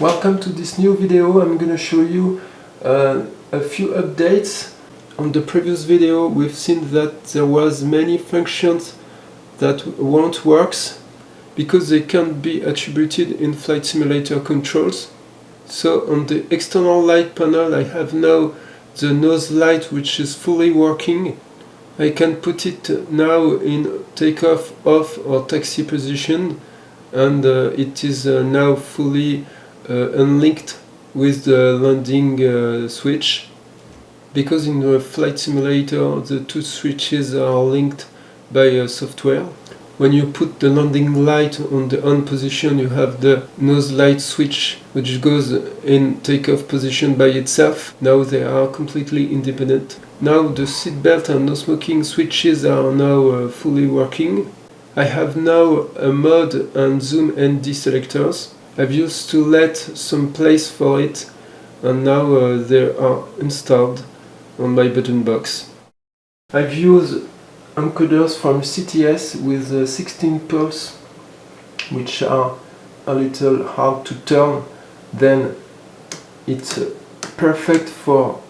Welcome to this new video. I'm going to show you a few updates. On the previous video we've seen that there was many functions that won't work because they can't be attributed in flight simulator controls. So on the external light panel I have now the nose light which is fully working. I can put it now in takeoff, off or taxi position, and it is now fully unlinked with the landing switch, because in the flight simulator the two switches are linked by software. When you put the landing light on the on position, you have the nose light switch which goes in takeoff position by itself. Now they are completely independent. Now the seatbelt and no smoking switches are now fully working. I have now a mode and zoom ND selectors. I've used to let some place for it, and now they are installed on my button box. I've used encoders from CTS with 16 pulse, which are a little hard to turn. Then it's perfect for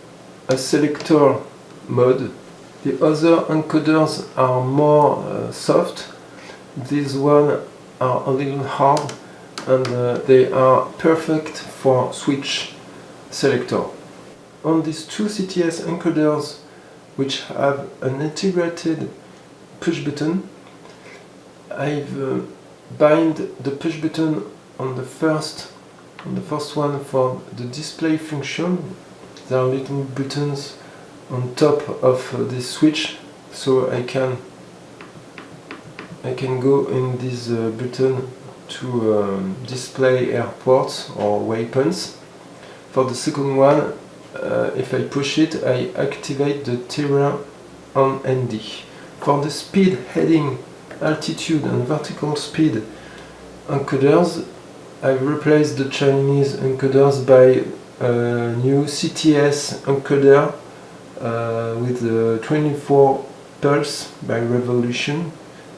a selector mode. The other encoders are more soft. These ones are a little hard, and they are perfect for switch selector. On these two CTS encoders, which have an integrated push button, I've bind the push button on the first one for the display function. There are little buttons on top of this switch, so I can go in this button to display airports or weapons. For the second one, if I push it, I activate the terrain on ND. For the speed, heading, altitude and vertical speed encoders, I've replaced the Chinese encoders by a new CTS encoder with 24 pulse by revolution,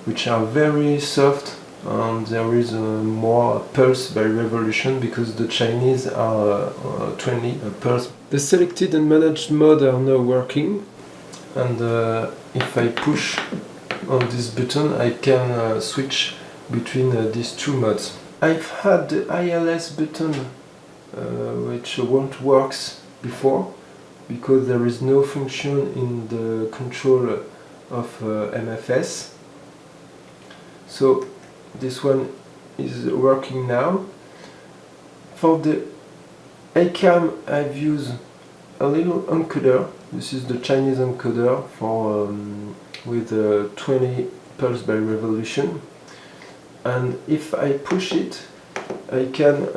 which are very soft, and there is more pulse by revolution because the Chinese are 20 pulse. The selected and managed mode are now working, and if I push on this button I can switch between these two modes. I've had the ILS button which won't work before because there is no function in the control of MFS. So this one is working now. For the ACAM I've used a little encoder. This is the Chinese encoder for with 20 pulse by revolution, and if I push it I can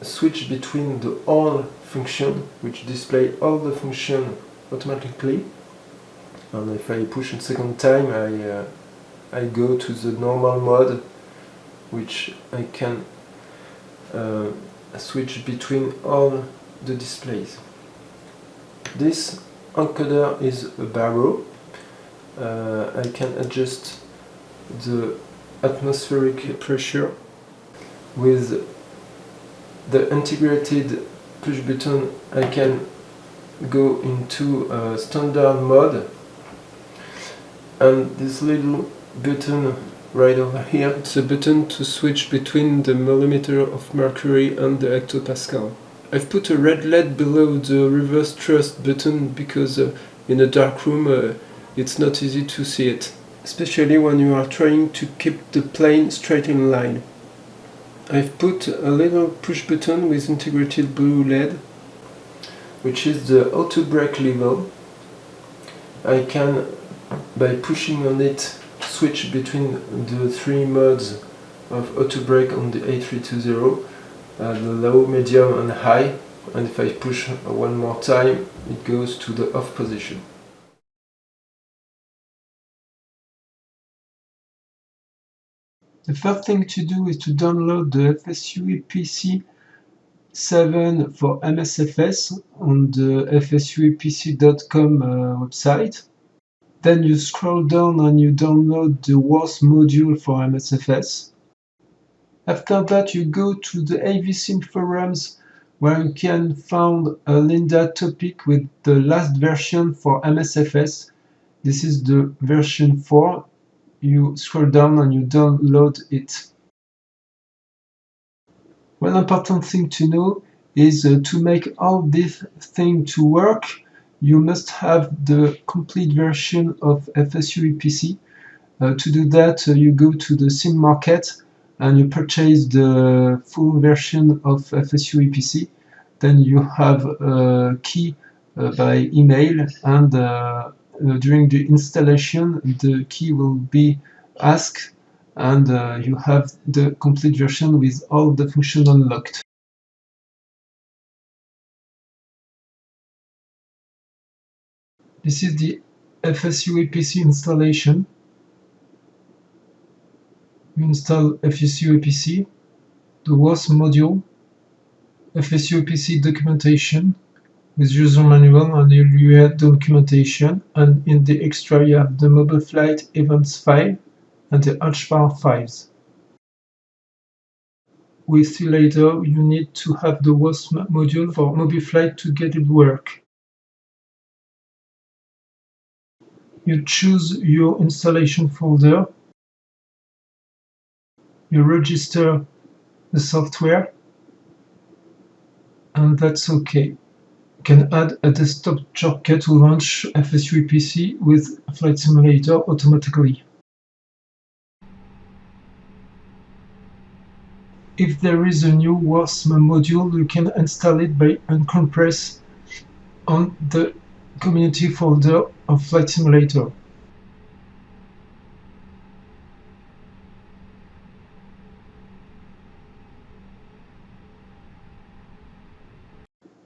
switch between the all function, which display all the function automatically, and if I push a second time I go to the normal mode, which I can switch between all the displays. This encoder is a Baro. I can adjust the atmospheric pressure. With the integrated push button I can go into standard mode, and this little button right over here, it's a button to switch between the millimeter of mercury and the hectopascal. I've put a red LED below the reverse thrust button because in a dark room it's not easy to see it, especially when you are trying to keep the plane straight in line. I've put a little push button with integrated blue LED, which is the auto brake level. I can, by pushing on it, switch between the three modes of auto brake on the A320, the low, medium and high, and if I push one more time it goes to the off position. The first thing to do is to download the FSUIPC 7 for MSFS on the FSUIPC.com website. Then you scroll down and you download the Hvars module for MSFS. After that, you go to the AVSim forums where you can find a Linda topic with the last version for MSFS. This is the version 4. You scroll down and you download it. One important thing to know is to make all this thing to work, you must have the complete version of FSUIPC. To do that, you go to the SIM market and you purchase the full version of FSUIPC. Then you have a key by email, and during the installation the key will be asked, and you have the complete version with all the functions unlocked. This is the FSUIPC installation. You install FSUIPC, the WASP module, FSUIPC documentation with user manual and UUI documentation, and in the extra you have the Mobiflight events file and the Hvars files. With see later, you need to have the WASP module for Mobiflight to get it work. You choose your installation folder. You register the software, and that's okay. You can add a desktop shortcut to launch FSUIPC with Flight Simulator automatically. If there is a new WASP module, you can install it by uncompress on the community folder of Flight Simulator.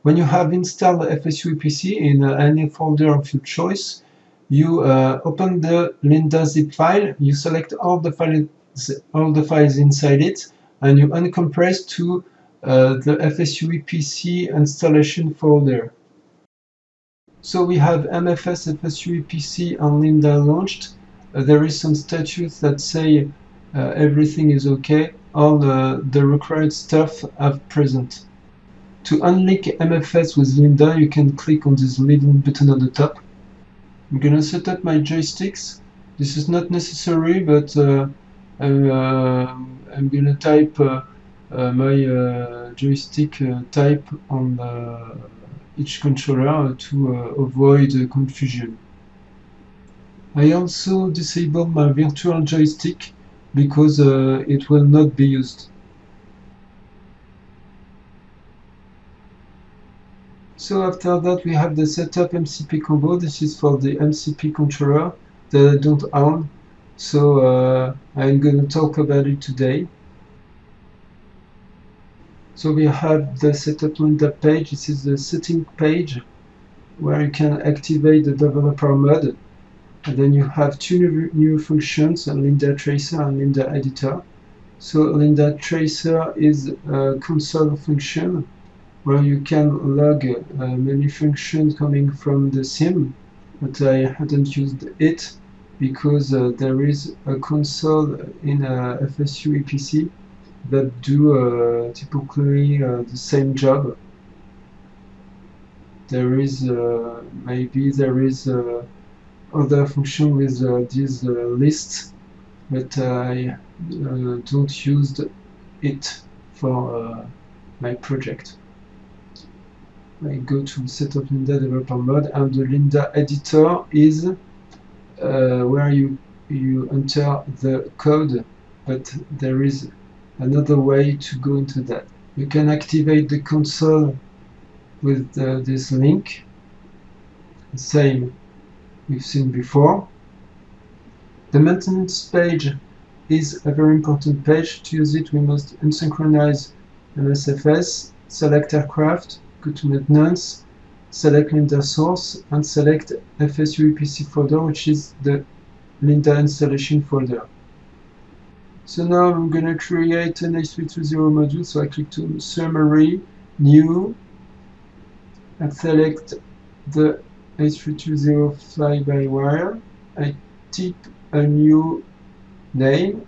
When you have installed FSUIPC in any folder of your choice, you open the Linda zip file, you select all the files inside it, and you uncompress to the FSUIPC installation folder. So we have MFS, FSUIPC, and Linda launched. There is some status that say everything is okay, all the required stuff are present. To unlink MFS with Linda, you can click on this little button at the top. I'm gonna set up my joysticks. This is not necessary, but I'm gonna type my joystick type on each controller to avoid confusion. I also disable my virtual joystick because it will not be used. So after that we have the setup MCP combo. This is for the MCP controller that I don't own, so I'm going to talk about it today. So we have the setup Linda page. This is the setting page where you can activate the developer mode, and then you have two new functions, Linda Tracer and Linda Editor. So Linda Tracer is a console function where you can log many functions coming from the sim, but I hadn't used it because there is a console in FSUIPC that do typically the same job. There is maybe there is other function with this list, but I don't use it for my project. I go to setup Linda developer mode, and the Linda editor is where you enter the code, but there is another way to go into that. You can activate the console with this link, same we've seen before. The maintenance page is a very important page. To use it, we must unsynchronize MSFS, select aircraft, go to maintenance, select Linda source, and select FSUIPC folder, which is the Linda installation folder. So now I'm going to create an A320 module, so I click to Summary, New, and select the A320 fly-by-wire. I type a new name,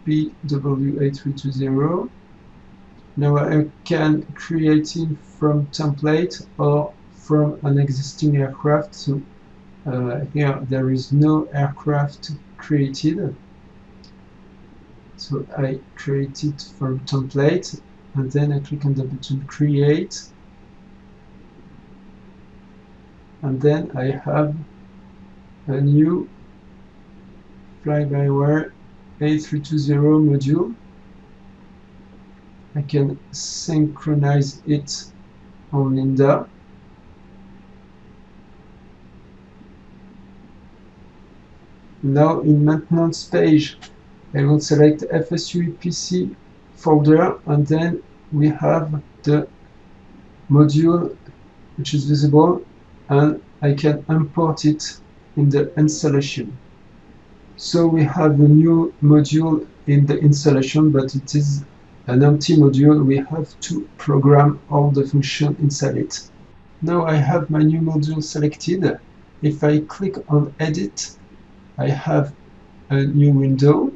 PW A320. Now I can create it from template or from an existing aircraft. So here there is no aircraft created. So I create it from template, and then I click on the button create, and then I have a new fly-by-wire A320 module. I can synchronize it on Linda. Now in maintenance page, I will select FSUIPC folder, and then we have the module which is visible, and I can import it in the installation. So we have a new module in the installation, but it is an empty module. We have to program all the functions inside it. Now I have my new module selected. If I click on edit, I have a new window.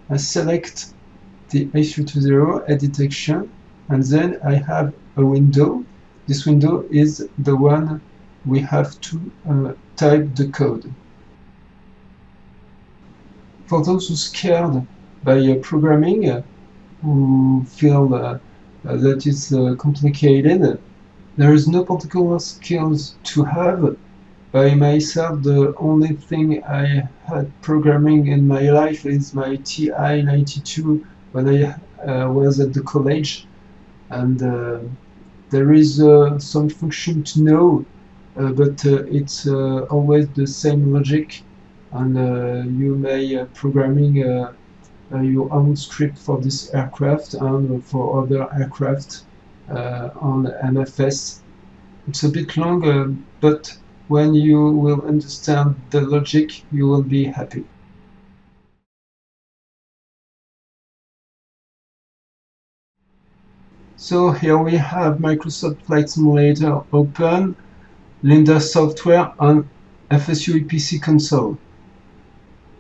I select the A320 edit action, and then I have a window. This window is the one we have to type the code. For those who are scared by programming, who feel that it's complicated, there is no particular skills to have. By myself, the only thing I had programming in my life is my TI-92 when I was at the college, and there is some function to know, but it's always the same logic, and you may programming your own script for this aircraft and for other aircraft on MFS. It's a bit long, but when you will understand the logic, you will be happy. So here we have Microsoft Flight Simulator open, Linda software, and FSUIPC console.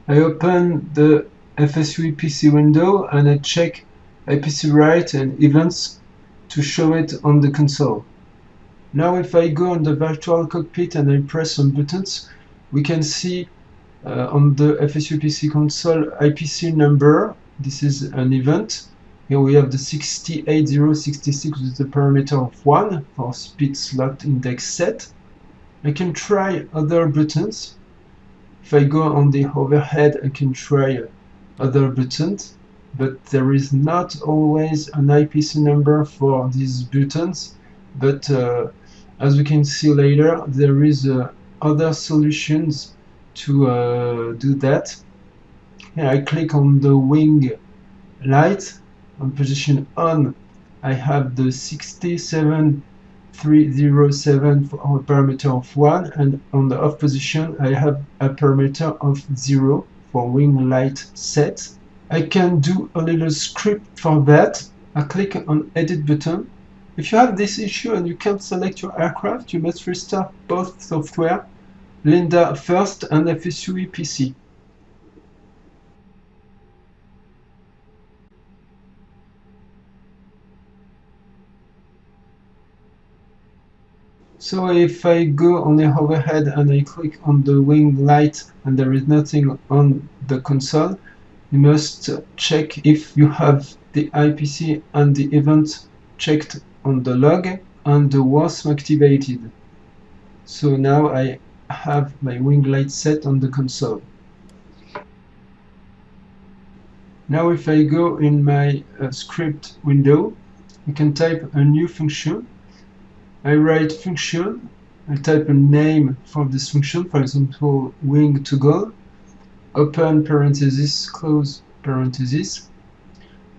I open the FSUIPC window and I check IPC write and events to show it on the console. Now if I go on the virtual cockpit and I press some buttons, we can see on the FSUIPC console IPC number. This is an event. Here we have the 68066 with the parameter of 1 for speed slot index set. I can try other buttons. If I go on the overhead, I can try other buttons, but there is not always an IPC number for these buttons. But as we can see later, there is other solutions to do that. Here I click on the wing light. On position on, I have the 67307 for a parameter of 1, and on the off position I have a parameter of 0 for wing light set. I can do a little script for that. I click on edit button. If you have this issue and you can't select your aircraft, you must restart both software, Linda first and FSUIPC. So if I go on the overhead and I click on the wing light and there is nothing on the console, you must check if you have the IPC and the event checked on the log and the WASM activated. So now I have my wing light set on the console. Now if I go in my script window, I can type a new function. I write function, I type a name for this function, for example, wing to go, open parenthesis, close parenthesis,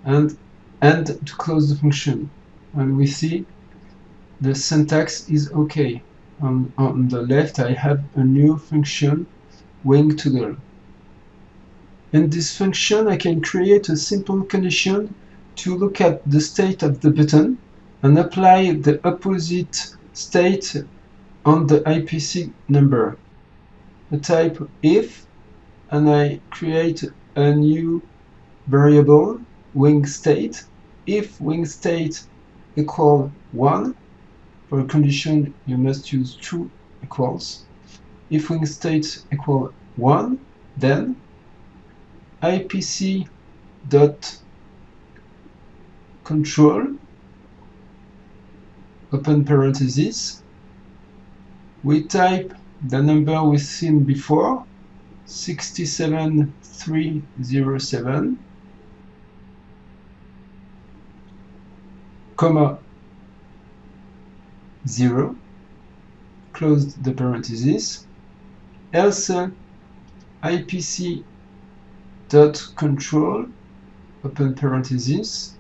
and end to close the function. And we see the syntax is okay. On the left, I have a new function, wing to go. In this function, I can create a simple condition to look at the state of the button and apply the opposite state on the IPC number. I type if, and I create a new variable wing state. If wing state equal 1, for a condition you must use true equals. If wing state equal 1, then ipc.control, open parentheses, we type the number we've seen before, 67307, comma 0, close the parentheses, else ipc.control, open parentheses,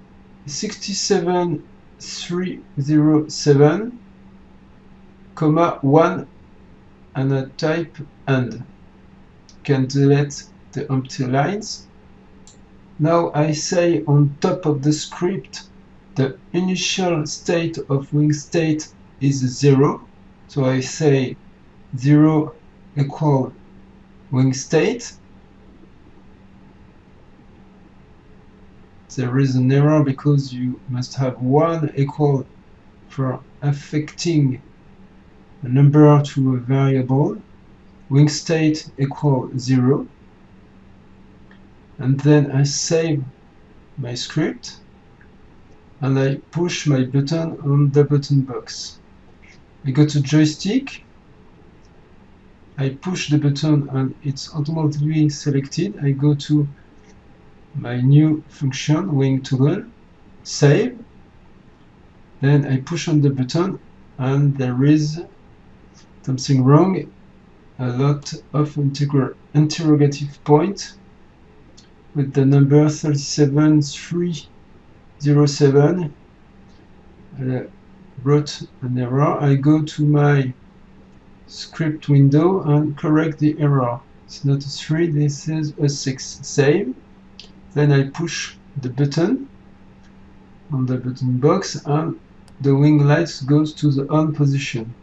67307, comma 1, and I type end. Can delete the empty lines. Now I say on top of the script the initial state of wing state is 0, so I say 0 equal wing state. There is an error because you must have 1 equal for affecting a number to a variable. Wing state equal 0, and then I save my script and I push my button on the button box. I go to joystick, I push the button and it's automatically selected. I go to my new function, wing toggle, save, then I push on the button and there is something wrong, a lot of interrogative point with the number 37307 wrote an error. I go to my script window and correct the error. It's not a 3, this is a 6. Save. Then I push the button on the button box and the wing lights goes to the on position.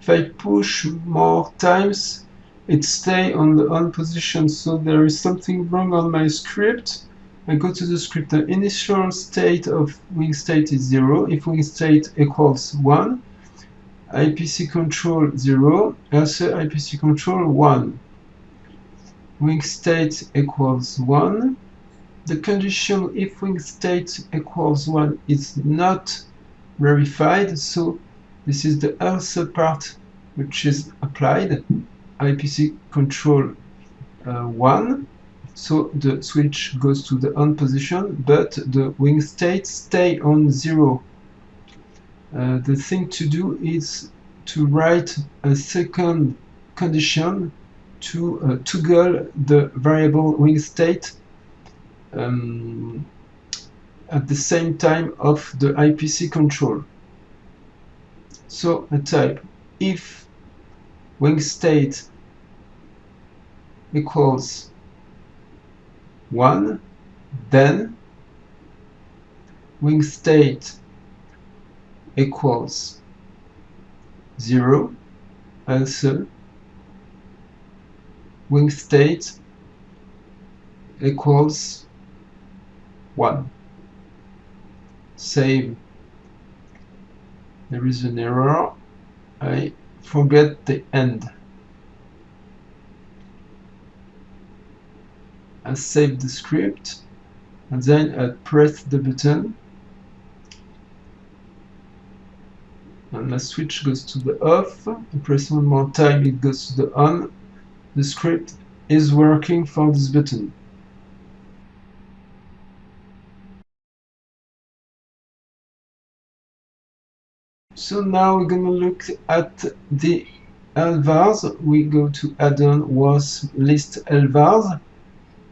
If I push more times, it stays on the on position, so there is something wrong on my script. I go to the script. The initial state of wing state is 0. If wing state equals 1, IPC control 0, else IPC control 1. Wing state equals 1. The condition if wing state equals 1 is not verified, so this is the else part which is applied. IPC control 1, so the switch goes to the on position, but the wing state stay on 0. The thing to do is to write a second condition to toggle the variable wing state at the same time of the IPC control. So I type if wing state equals 1, then wing state equals 0, also wing state equals 1. Save. There is an error. I forget the end. I save the script and then I press the button and the switch goes to the off. I press one more time, it goes to the on. The script is working for this button. So now we're going to look at the Lvars. We go to add-on was list Lvars.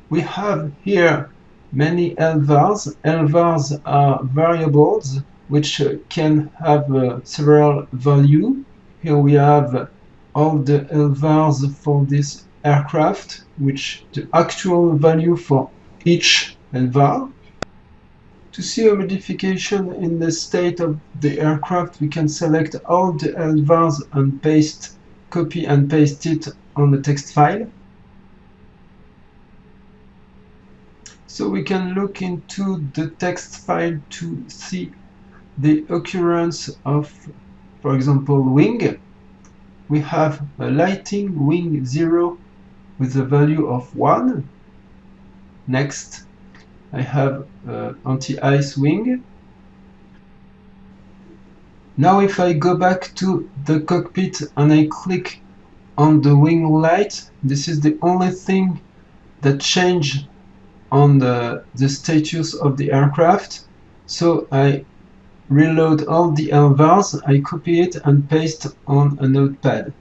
We have here many Lvars. Lvars are variables which can have several values. Here we have all the Lvars for this aircraft, which the actual value for each Lvar. To see a modification in the state of the aircraft, we can select all the Lvars and copy and paste it on the text file. So we can look into the text file to see the occurrence of, for example, wing. We have a lighting wing 0 with a value of 1. Next, I have anti-ice wing. Now if I go back to the cockpit and I click on the wing light, this is the only thing that changed on the status of the aircraft. So I reload all the Lvars, I copy it and paste on a notepad.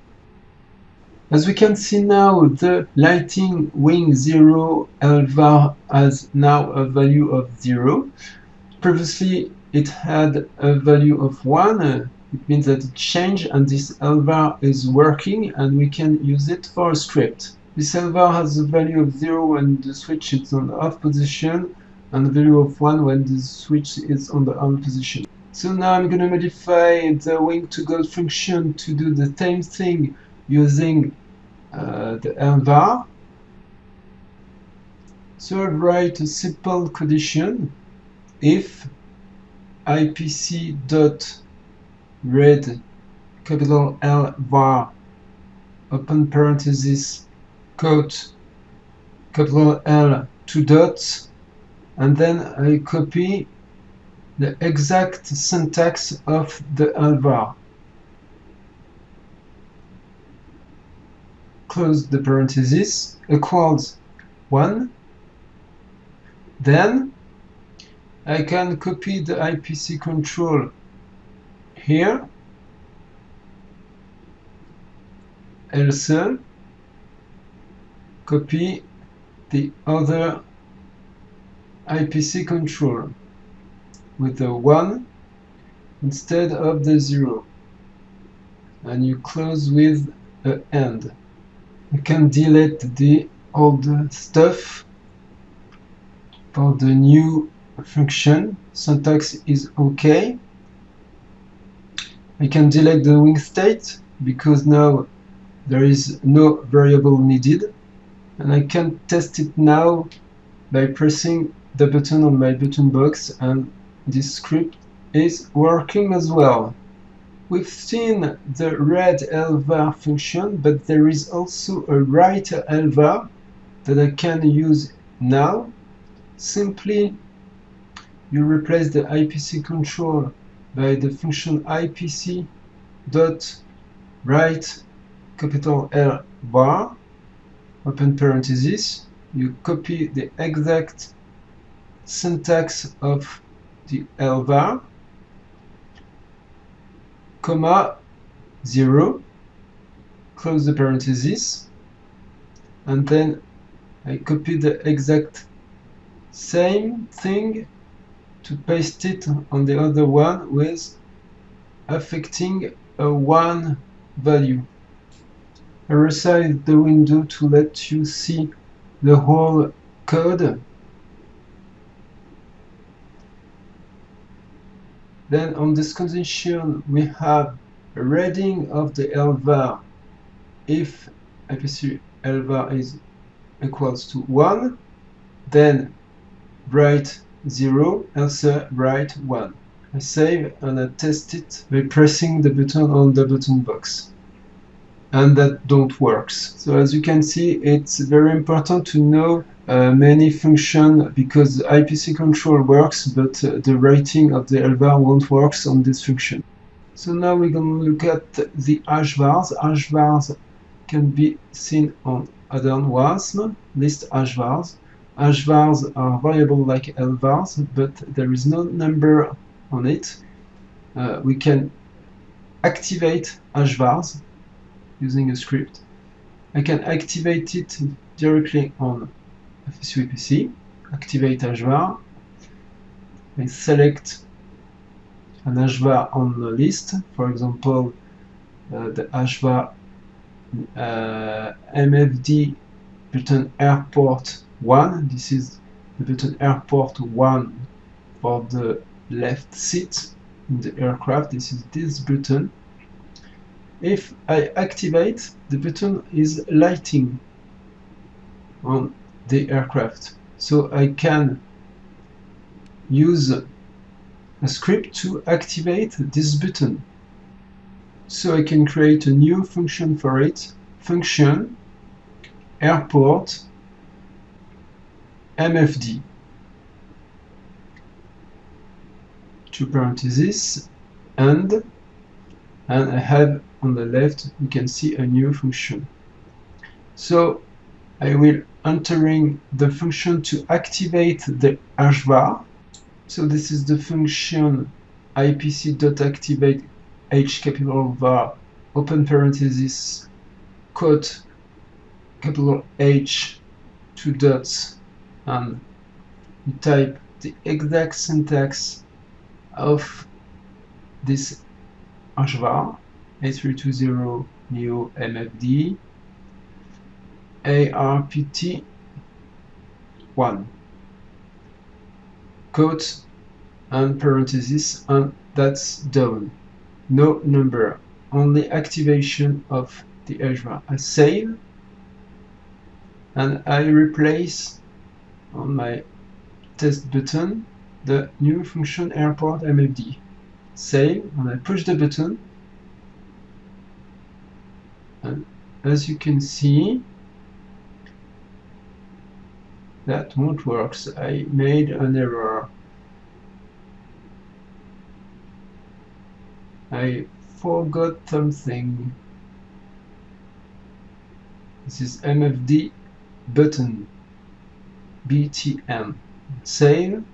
As we can see now, the lighting wing 0 Lvar has now a value of 0. Previously it had a value of 1. It means that it changed and this Lvar is working and we can use it for a script. This Lvar has a value of 0 when the switch is on the off position and a value of 1 when the switch is on the on position. So now I'm going to modify the wing to gold function to do the same thing using the Lvar. So I write a simple condition: if ipc.read capital L var open parenthesis quote capital L 2 dots, and then I copy the exact syntax of the Lvar. Close the parenthesis, equals 1. Then I can copy the IPC control here, else copy the other IPC control with the 1 instead of the 0, and you close with a AND. You can delete the old stuff for the new function. Syntax is okay. I can delete the wing state because now there is no variable needed, and I can test it now by pressing the button on my button box, and this script is working as well. We've seen the read Lvar function, but there is also a write Lvar that I can use now. Simply you replace the IPC control by the function ipc.write capital L var open parenthesis. You copy the exact syntax of the Lvar, comma 0, close the parenthesis, and then I copy the exact same thing to paste it on the other one with affecting a 1 value. I resize the window to let you see the whole code. Then on this condition we have a reading of the Lvar if IPC Lvar is equals to 1, then write 0, else write 1. I save and I test it by pressing the button on the button box, and that don't works. So as you can see, it's very important to know many functions, because IPC control works, but the writing of the Lvar won't work on this function. So now we're going to look at the Hvars. Hvars can be seen on add-on WASM, list Hvars. Hvars are variable like Lvars, but there is no number on it. We can activate Hvars using a script. I can activate it directly on FSUIPC, activate Hvar. I select an Hvar on the list, for example, the Hvar MFD button airport 1. This is the button airport 1 for the left seat in the aircraft. This is this button. If I activate, the button is lighting on the aircraft. So I can use a script to activate this button. So I can create a new function for it. Function airport MFD. Two parentheses and I have on the left you can see a new function. So I will entering the function to activate the Hvars. So this is the function ipc.activate h capital var open parenthesis quote capital H two dots, and you type the exact syntax of this Hvars A320 Neo MFD ARPT 1 quote and parenthesis, and that's done. No number, only activation of the Hvars. I save and I replace on my test button the new function airport MFD. Save and I push the button, and as you can see that won't work. So I made an error. I forgot something. This is MFD button BTM. Save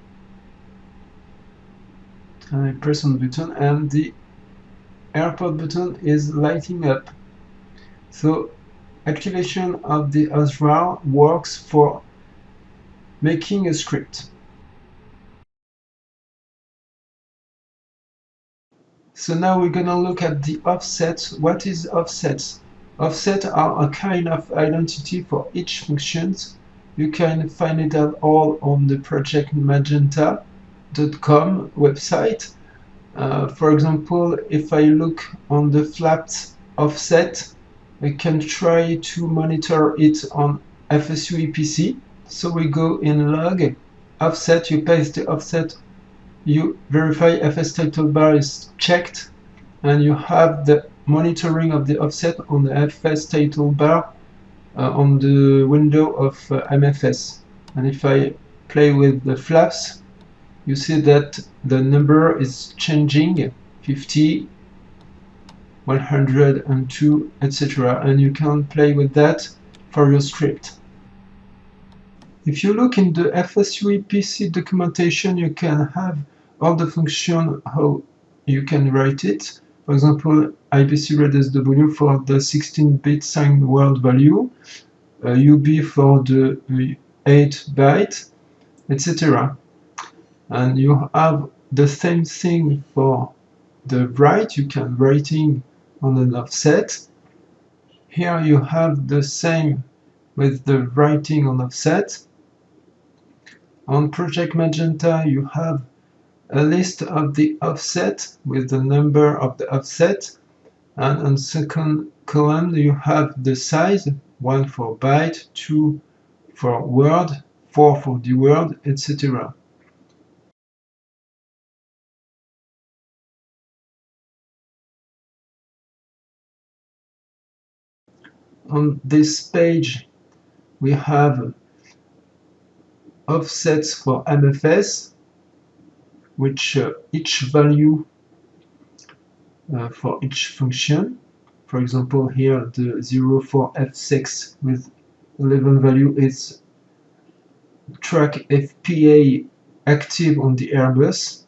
and I press on the button and the airport button is lighting up. So activation of the Hvars works for making a script. So now we're gonna look at the offsets. What is offsets? Offsets are a kind of identity for each function. You can find it out all on the project Magenta.com website. For example, if I look on the flaps offset, I can try to monitor it on FSUIPC. So we go in log, offset, you paste the offset, you verify FS title bar is checked, and you have the monitoring of the offset on the FS title bar on the window of MFS. And if I play with the flaps, you see that the number is changing, 50, 102, etc. And you can play with that for your script. If you look in the FSUIPC documentation, you can have all the function how you can write it. For example, IPC read SW for the 16-bit signed word value, UB for the 8-byte, etc. And you have the same thing for the write. You can writing on an offset. Here you have the same with the writing on offset. On Project Magenta you have a list of the offset with the number of the offset, and on second column you have the size, 1 for byte, 2 for word, 4 for the word, etc. On this page we have offsets for MFS, which each value for each function. For example, here the 0 for F6 with 11 value is track FPA active on the Airbus.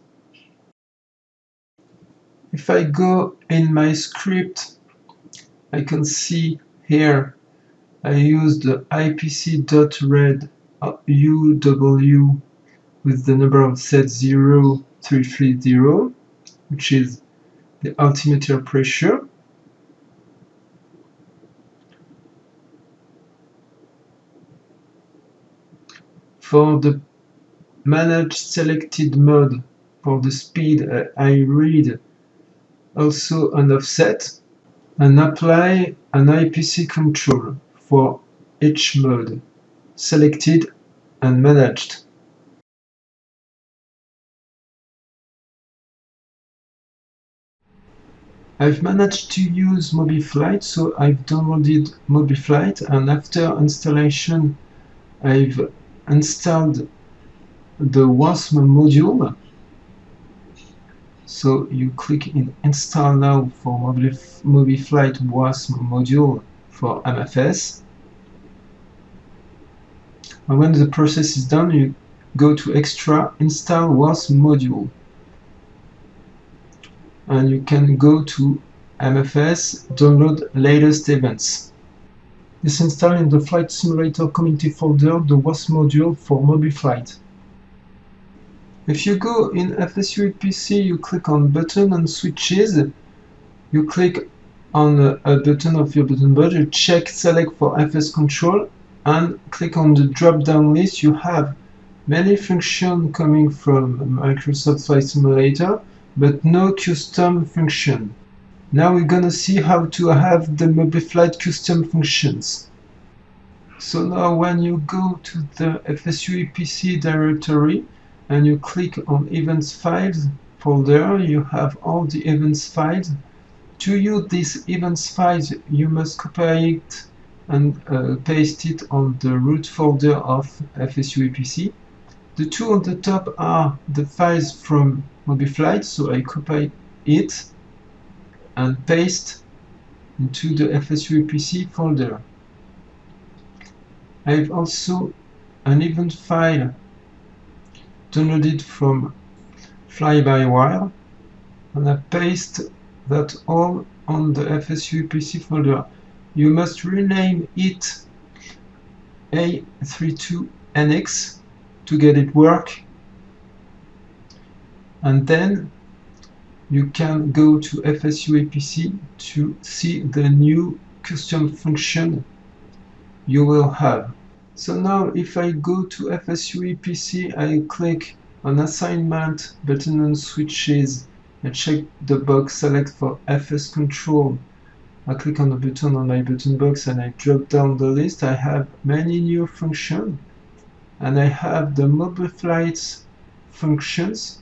If I go in my script, I can see here I used the ipc.read UW with the number of set 0330, which is the altimeter pressure. For the manage selected mode for the speed, I read also an offset and apply an IPC control for each mode, selected and managed. I've managed to use Mobiflight, so I've downloaded Mobiflight, and after installation I've installed the WASM module. So you click in Install Now for Mobiflight WASM module for MFS. And when the process is done, you go to Extra, Install WASM module. And you can go to MFS, download latest events. This install in the Flight Simulator Community folder the WASM module for Mobiflight. If you go in FSUIPC, you click on Button and Switches. You click on a button of your button board, you check Select for FS Control, and click on the drop-down list. You have many functions coming from Microsoft Flight Simulator, but no custom function. Now we're gonna see how to have the Mobiflight custom functions. So now when you go to the FSUIPC directory and you click on Events Files folder, you have all the events files. To use these events files, you must copy it and paste it on the root folder of FSUIPC. The two on the top are the files from Mobiflight, so I copy it and paste into the FSUIPC folder. I have also an event file downloaded from fly-by-wire, and I paste that all on the FSUIPC folder. You must rename it A320NX to get it work, and then you can go to FSUIPC to see the new custom function you will have. So now if I go to FSUIPC, I click on Assignment, Button and Switches, I check the box Select for FS Control. I click on the button on my button box and I drop down the list. I have many new functions, and I have the Mobiflight functions.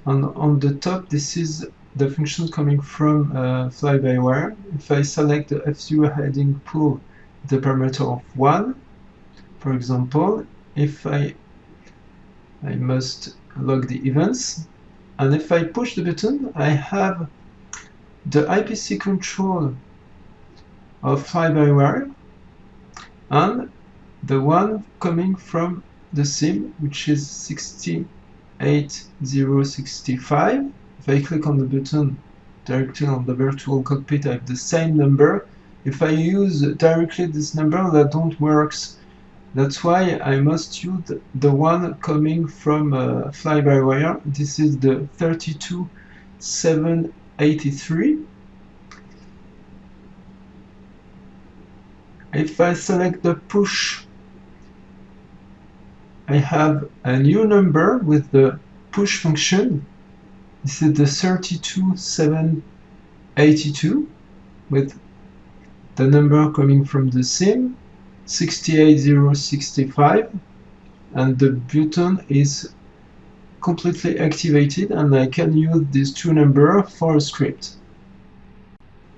And on the top, this is the function coming from fly-by-wire. If I select the FSU heading pool, the parameter of 1, for example, if I must log the events, and if I push the button, I have the IPC control of fly-by-wire and the one coming from the sim, which is 68065. If I click on the button directly on the virtual cockpit, I have the same number. If I use directly this number, that don't works. That's why I must use the one coming from fly-by-wire. This is the 32783. If I select the push, I have a new number with the push function. This is the 32782 with the number coming from the sim, 68065, and the button is completely activated, and I can use these two numbers for a script.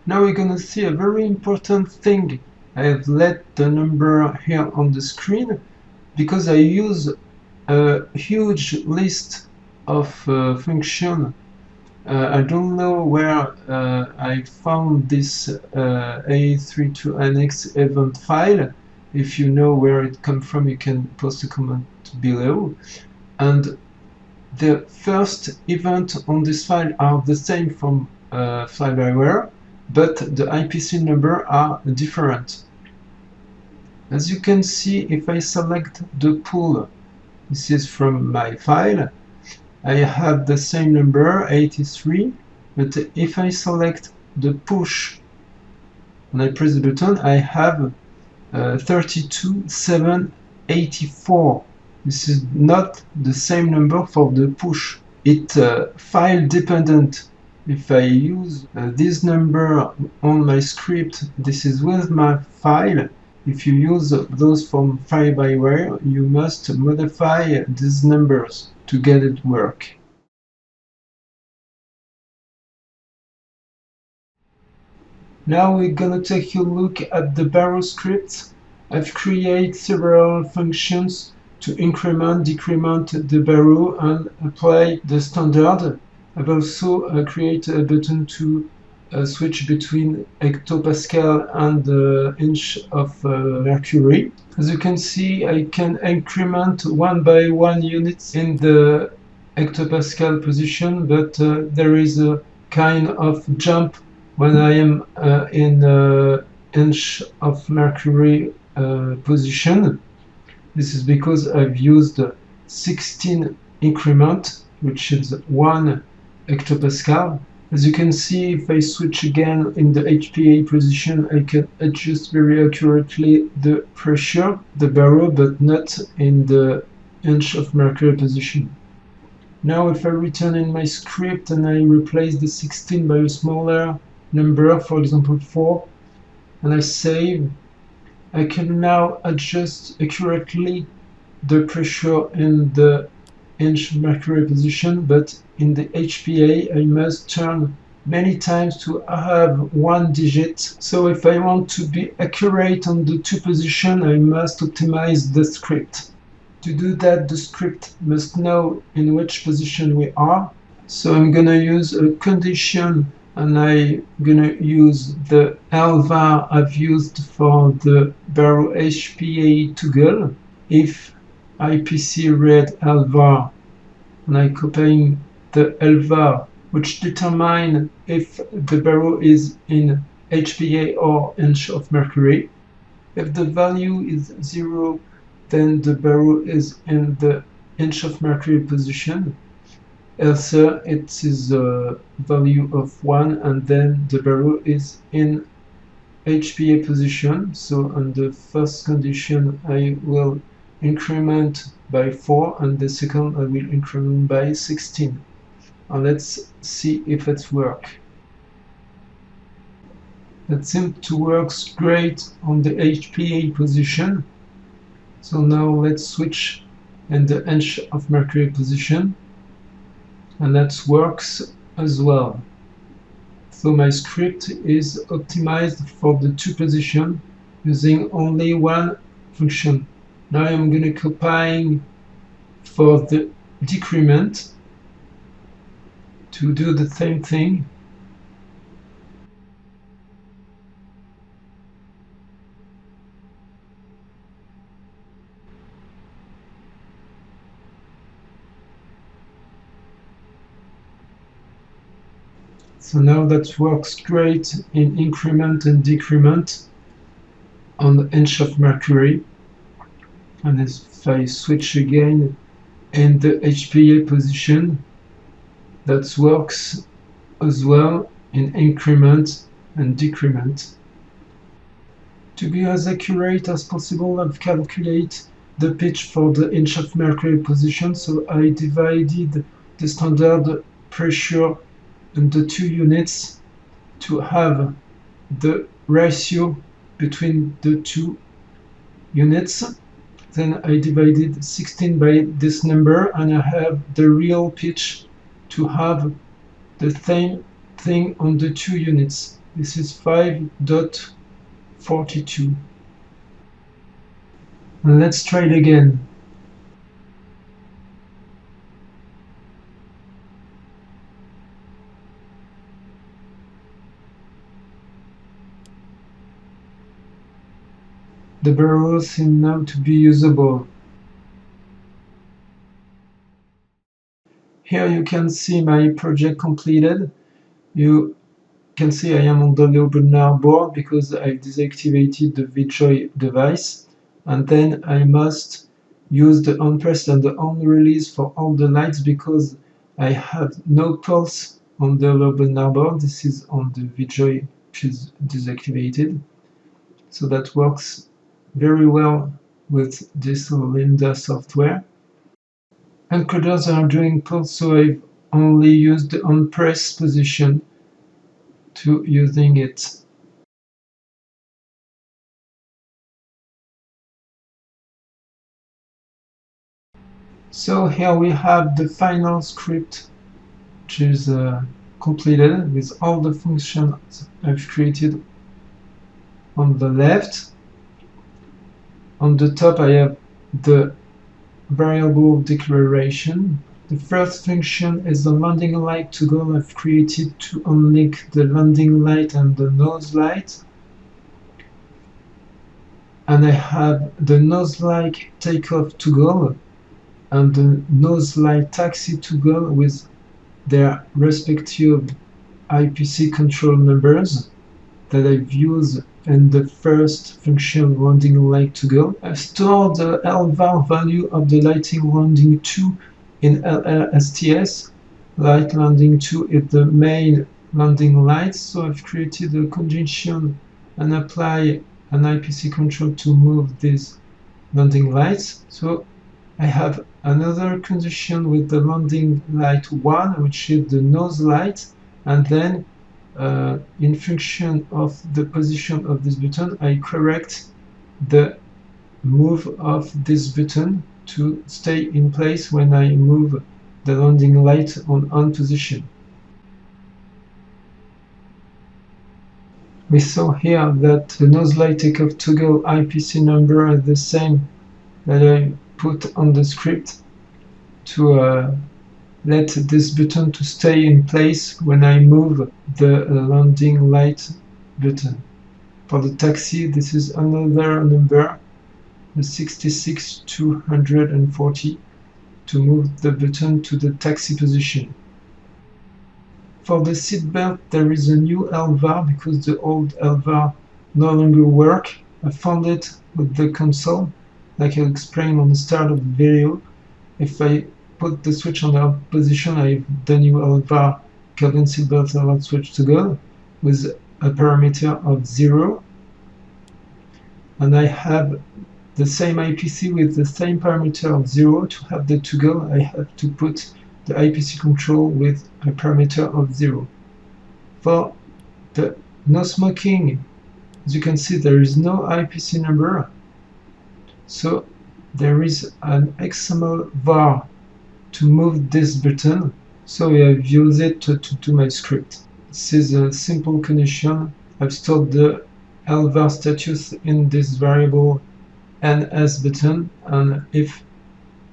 Now we're gonna see a very important thing. I have let the number here on the screen because I use a huge list of functions. I don't know where I found this A320NX event file. If you know where it comes from, you can post a comment below. And the first event on this file are the same from fly-by-wire, but the IPC number are different. As you can see, if I select the pool, this is from my file, I have the same number, 83, but if I select the push and I press the button, I have 32784. This is not the same number for the push. It's file dependent. If I use this number on my script, this is with my file. If you use those from fly-by-wire, you must modify these numbers to get it work. Now we're gonna take a look at the Baro script. I've created several functions to increment, decrement the Baro and apply the standard. I've also created a button to switch between hectopascal and the inch of mercury. As you can see, I can increment 1 by 1 units in the hectopascal position, but there is a kind of jump when I am in inch of mercury position. This is because I've used 16 increment, which is 1 hectopascal. As you can see, if I switch again in the HPA position, I can adjust very accurately the pressure, the Baro, but not in the inch of mercury position. Now if I return in my script and I replace the 16 by a smaller number, for example 4, and I save, I can now adjust accurately the pressure in the inch mercury position, but in the HPA I must turn many times to have 1 digit. So if I want to be accurate on the 2 position, I must optimize the script. To do that, the script must know in which position we are. So I'm gonna use a condition, and I'm gonna use the Lvar I've used for the Baro HPA toggle. If IPC read Lvar, and I'm copying the Lvar, which determine if the Baro is in HPA or inch of mercury. If the value is 0, then the Baro is in the inch of mercury position. Else it is a value of 1, and then the Baro is in HPA position. So on the first condition I will increment by 4, and the second I will increment by 16. And let's see if it works. That seems to work great on the HPA position. So now let's switch in the inch of mercury position, and that works as well. So my script is optimized for the 2 position using only 1 function. Now I'm going to copying for the decrement to do the same thing. So now that works great in increment and decrement on the inch of mercury. And if I switch again in the HPA position, that works as well in increment and decrement. To be as accurate as possible, I've calculated the pitch for the inch of mercury position, so I divided the standard pressure into 2 units to have the ratio between the 2 units. Then I divided 16 by this number, and I have the real pitch to have the same thing on the 2 units. This is 5.42. And let's try it again. The barrels seem now to be usable. Here you can see my project completed. You can see I am on the Lvars board because I've deactivated the VJoy device, and then I must use the on press and the on release for all the lights because I have no pulse on the Lvars board. This is on the VJoy, which is deactivated. So that works very well with this Lynda software. Encoders are doing pulse, so I've only used the on press position to using it. So here we have the final script, which is completed with all the functions I've created on the left. On the top I have the variable declaration. The first function is the landing light toggle I've created to unlink the landing light and the nose light. And I have the nose light takeoff toggle and the nose light taxi toggle with their respective IPC control numbers that I've used in the first function landing light toggle. I've stored the Lvar value of the lighting landing 2 in LLSTS. Light landing 2 is the main landing light, so I've created a conjunction and apply an IPC control to move these landing lights. So I have another condition with the landing light 1, which is the nose light, and then in function of the position of this button, I correct the move of this button to stay in place when I move the landing light on position. We saw here that the nose light takeoff toggle IPC number is the same that I put on the script to let this button to stay in place when I move the landing light button. For the taxi, this is another number, the 66240, to move the button to the taxi position. For the seatbelt, there is a new Lvar because the old Lvar no longer works. I found it with the console, like I explained on the start of the video. If I put the switch on the up position, I have the new Lvar cabin seatbelt alert switch to go with a parameter of 0. And I have the same IPC with the same parameter of 0. To have the toggle, I have to put the IPC control with a parameter of 0. For the no smoking, as you can see, there is no IPC number. So there is an XML var to move this button, so I have used it to do my script. This is a simple condition. I've stored the Lvar status in this variable NS button, and if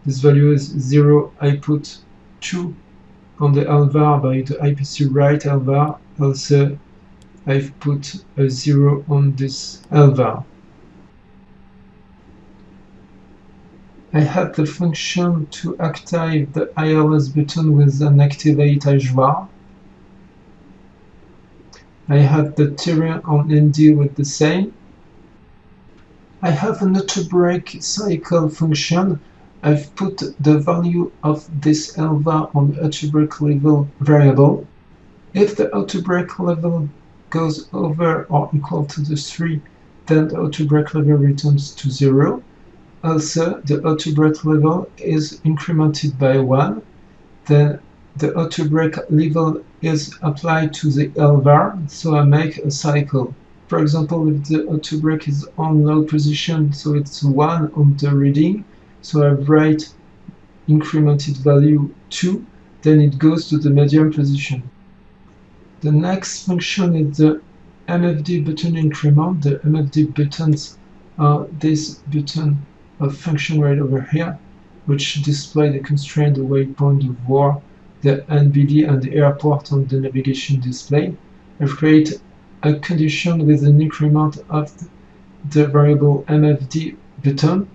this value is 0, I put 2 on the Lvar by the IPC write Lvar, also I've put a 0 on this Lvar. I had the function to activate the ILS button with an activate Hvars. I had the terrain on ND with the same. I have an auto brake cycle function. I've put the value of this Lvar on the auto brake level variable. If the auto brake level goes over or equal to the 3, then the auto brake level returns to 0. Also, the auto brake level is incremented by 1. Then the auto brake level is applied to the Lvar, so I make a cycle. For example, if the auto brake is on low position, so it's 1 on the reading, so I write incremented value 2, then it goes to the medium position. The next function is the MFD button increment. The MFD buttons are this button of function right over here, which display the constraint, the waypoint, the VOR, the NBD, and the airport on the navigation display. I've created a condition with an increment of the variable MFD button,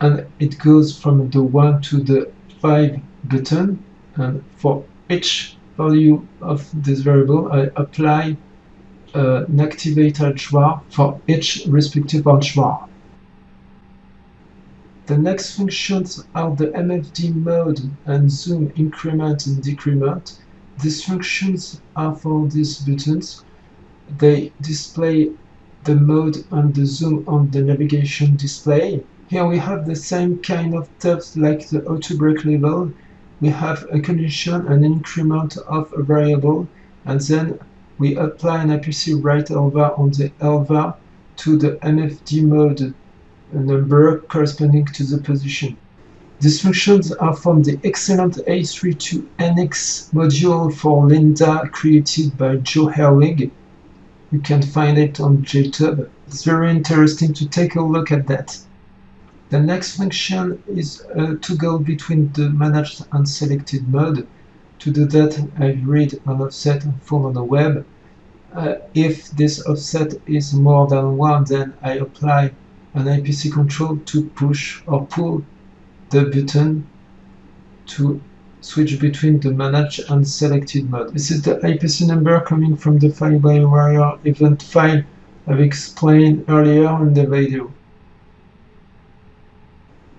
and it goes from the 1 to the 5 button, and for each value of this variable, I apply an activate Hvars for each respective Hvars. The next functions are the MFD mode and zoom increment and decrement. These functions are for these buttons. They display the mode and the zoom on the navigation display. Here we have the same kind of text like the auto brake level. We have a condition, an increment of a variable, and then we apply an IPC write Lvar on the Lvar to the MFD mode number corresponding to the position. These functions are from the excellent A320NX module for Linda created by Joe Herwig. You can find it on YouTube. It's very interesting to take a look at that. The next function is a toggle between the managed and selected mode. To do that, I read an offset from on the web. If this offset is more than 1, then I apply an IPC control to push or pull the button to switch between the managed and selected mode. This is the IPC number coming from the fly-by-wire event file I've explained earlier in the video.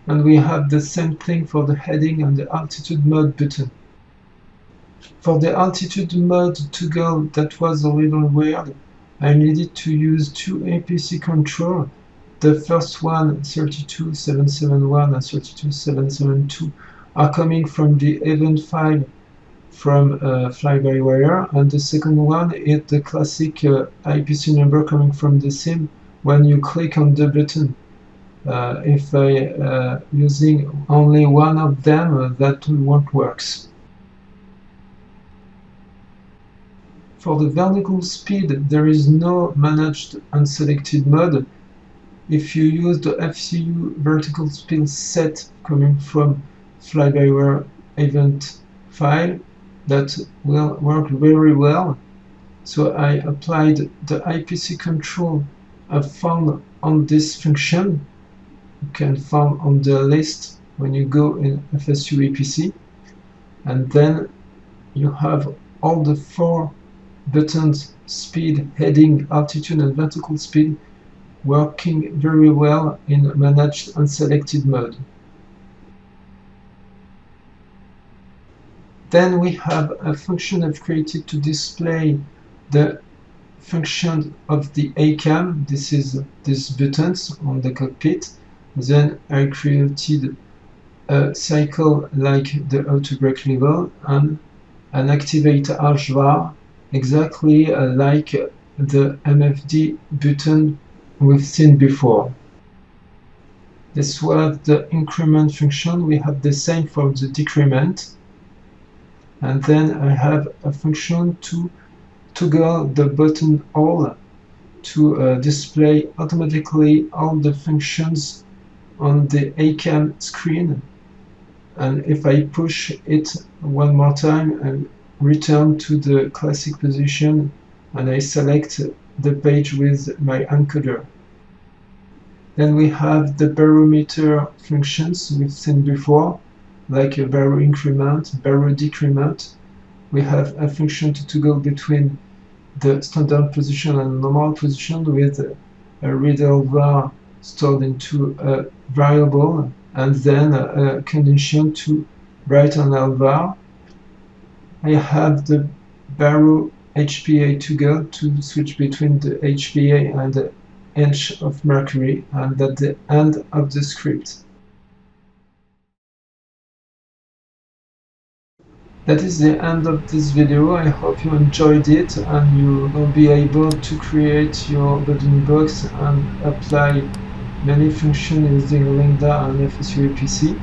And we have the same thing for the heading and the altitude mode button. For the altitude mode toggle, that was a little weird. I needed to use two APC control. The first one, 32771 and 32772, are coming from the event file from fly-by-wire, and the second one is the classic IPC number coming from the sim when you click on the button. If I using only one of them, that won't work. For the vertical speed, there is no managed and selected mode. If you use the FCU vertical speed set coming from fly-by-wire event file, that will work very well. So I applied the IPC control I found on this function. You can find on the list when you go in FSUIPC, and then you have all the 4 buttons: speed, heading, altitude, and vertical speed, working very well in managed and selected mode. Then we have a function I've created to display the function of the ACAM. This is these buttons on the cockpit. Then I created a cycle like the auto brake level and an activate Hvars, exactly like the MFD button we've seen before. This was the increment function. We have the same for the decrement. And then I have a function to toggle the button all to display automatically all the functions on the ACAM screen. And if I push it one more time and return to the classic position, and I select the page with my encoder. Then we have the barometer functions we've seen before, like a baro increment, baro decrement. We have a function to toggle between the standard position and normal position with a read Lvar stored into a variable, and then a condition to write an Lvar. I have the baro HPA toggle to switch between the HPA and the inch of mercury, and at the end of the script. That is the end of this video. I hope you enjoyed it and you will be able to create your building blocks and apply many functions using Linda and FSUIPC.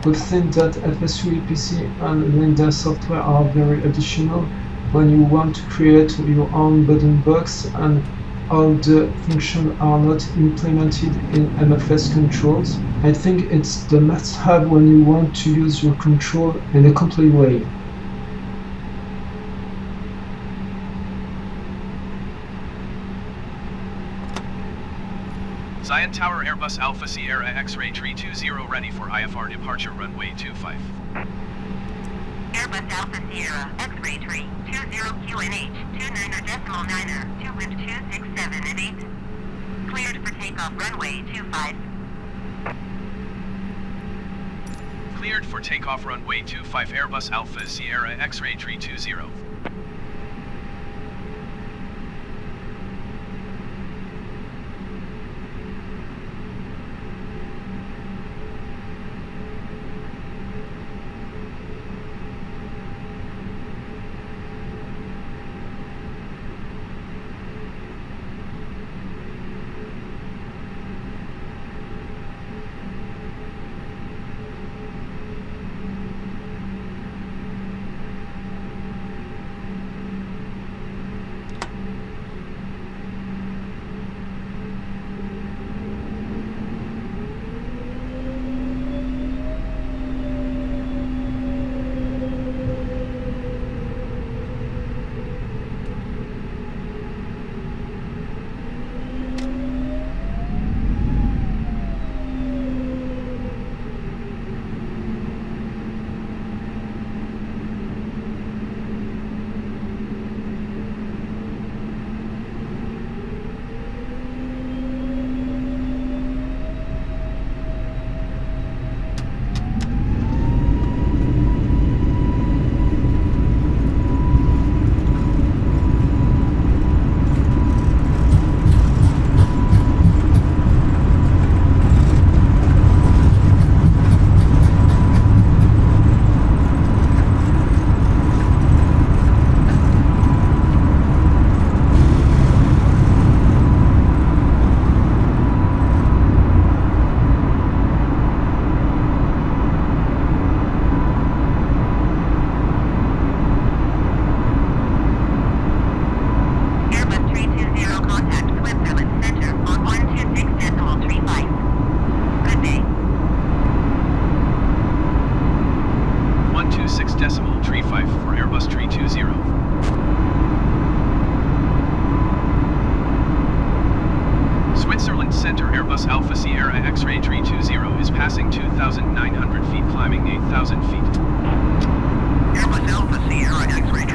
We've seen that FSUIPC and Linda software are very additional when you want to create your own building blocks and all the functions are not implemented in MFS controls. I think it's the must-have when you want to use your control in a complete way. Zion Tower Airbus Alpha Sierra X-Ray 320 ready for IFR departure runway 25. Airbus Alpha Sierra X-Ray 320 QNH 29.9er 2 wind 267 and 8. Cleared for takeoff runway 25. Cleared for takeoff runway 25 Airbus Alpha Sierra X-Ray 320. Sierra X-ray 320 is passing 2,900 feet, climbing 8,000 feet. Airbus Alpha Sierra X-ray